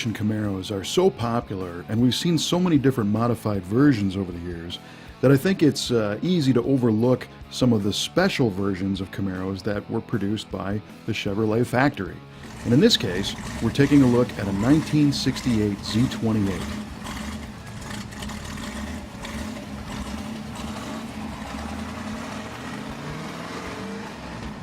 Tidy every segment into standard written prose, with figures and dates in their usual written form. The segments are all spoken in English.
Camaros are so popular, and we've seen so many different modified versions over the years, that I think it's easy to overlook some of the special versions of Camaros that were produced by the Chevrolet factory. And in this case, we're taking a look at a 1968 Z28.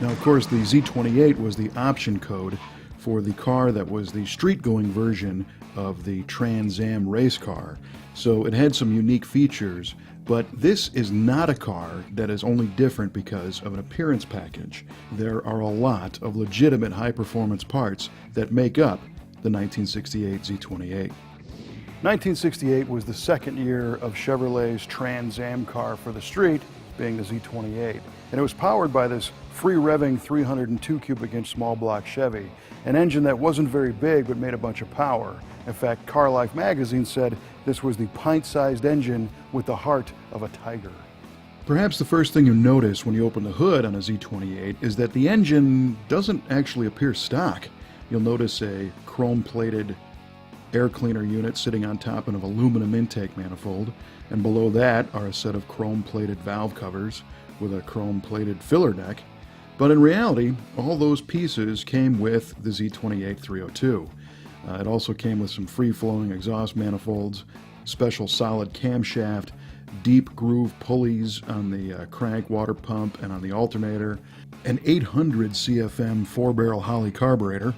Now, of course, the Z28 was the option code for the car that was the street-going version of the Trans Am race car. So it had some unique features, but this is not a car that is only different because of an appearance package. There are a lot of legitimate high-performance parts that make up the 1968 Z28. 1968 was the second year of Chevrolet's Trans Am car for the street, being the Z28. And it was powered by this free-revving 302 cubic inch small block Chevy, an engine that wasn't very big but made a bunch of power. In fact, Car Life magazine said this was the pint-sized engine with the heart of a tiger. Perhaps the first thing you notice when you open the hood on a Z28 is that the engine doesn't actually appear stock. You'll notice a chrome-plated air cleaner unit sitting on top of an aluminum intake manifold, and below that are a set of chrome-plated valve covers with a chrome-plated filler neck. But in reality, all those pieces came with the Z28 302. It also came with some free-flowing exhaust manifolds, special solid camshaft, deep groove pulleys on the crank water pump and on the alternator, an 800 CFM 4-barrel Holley carburetor.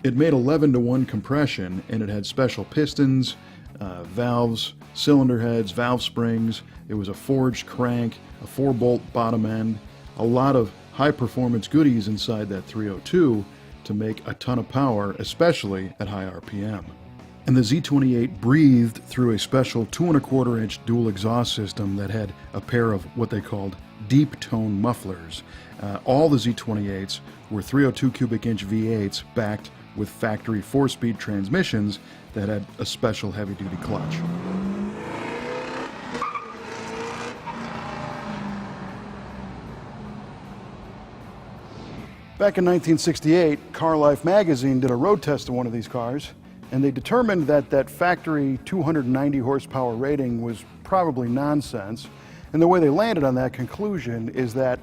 It made 11-to-1 compression, and it had special pistons, valves, cylinder heads, valve springs. It was a forged crank, a 4-bolt bottom end, a lot of high-performance goodies inside that 302 to make a ton of power, especially at high RPM. And the Z28 breathed through a special 2¼ inch dual exhaust system that had a pair of what they called deep tone mufflers. All the Z28s were 302 cubic inch V8s backed with factory 4-speed transmissions that had a special heavy-duty clutch. Back in 1968, Car Life magazine did a road test of one of these cars, and they determined that that factory 290 horsepower rating was probably nonsense. And the way they landed on that conclusion is that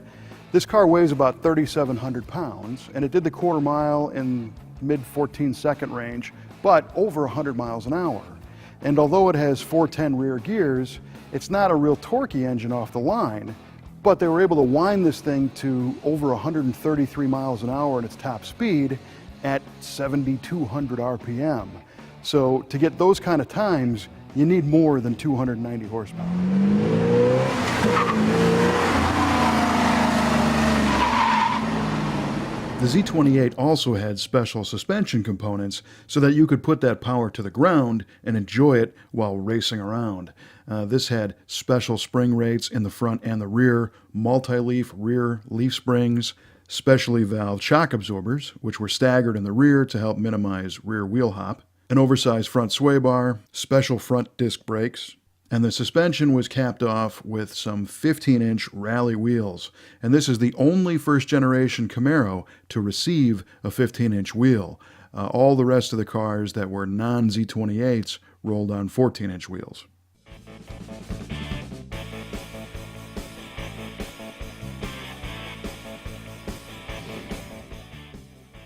this car weighs about 3,700 pounds, and it did the quarter mile in mid-14-second range, but over 100 miles an hour. And although it has 410 rear gears, it's not a real torquey engine off the line, but they were able to wind this thing to over 133 miles an hour at its top speed at 7,200 RPM. So to get those kind of times, you need more than 290 horsepower. The Z28 also had special suspension components so that you could put that power to the ground and enjoy it while racing around. This had special spring rates in the front and the rear, multi-leaf rear leaf springs, specially valved shock absorbers, which were staggered in the rear to help minimize rear wheel hop, an oversized front sway bar, special front disc brakes, and the suspension was capped off with some 15-inch rally wheels. And this is the only first-generation Camaro to receive a 15-inch wheel. All the rest of the cars that were non-Z28s rolled on 14-inch wheels.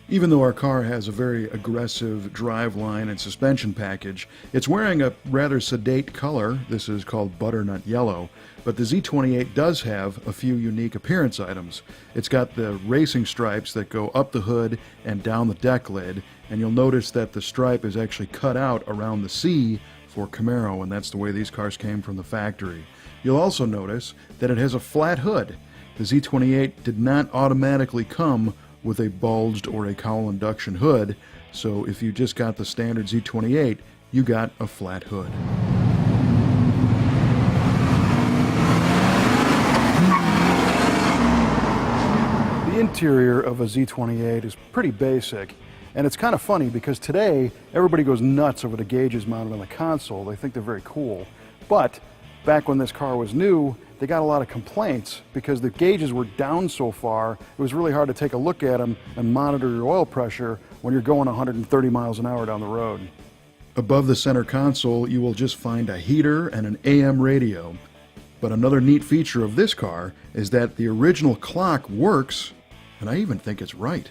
Even though our car has a very aggressive driveline and suspension package, it's wearing a rather sedate color. This is called butternut yellow, but the Z28 does have a few unique appearance items. It's got the racing stripes that go up the hood and down the deck lid, and you'll notice that the stripe is actually cut out around the C for Camaro, and that's the way these cars came from the factory. You'll also notice that it has a flat hood. The Z28 did not automatically come with a bulged or a cowl induction hood, so if you just got the standard Z28, you got a flat hood. The interior of a Z28 is pretty basic, and it's kind of funny because today everybody goes nuts over the gauges mounted on the console. They think they're very cool, but back when this car was new, they got a lot of complaints because the gauges were down so far, it was really hard to take a look at them and monitor your oil pressure when you're going 130 miles an hour down the road. Above the center console, you will just find a heater and an AM radio. But another neat feature of this car is that the original clock works, and I even think it's right.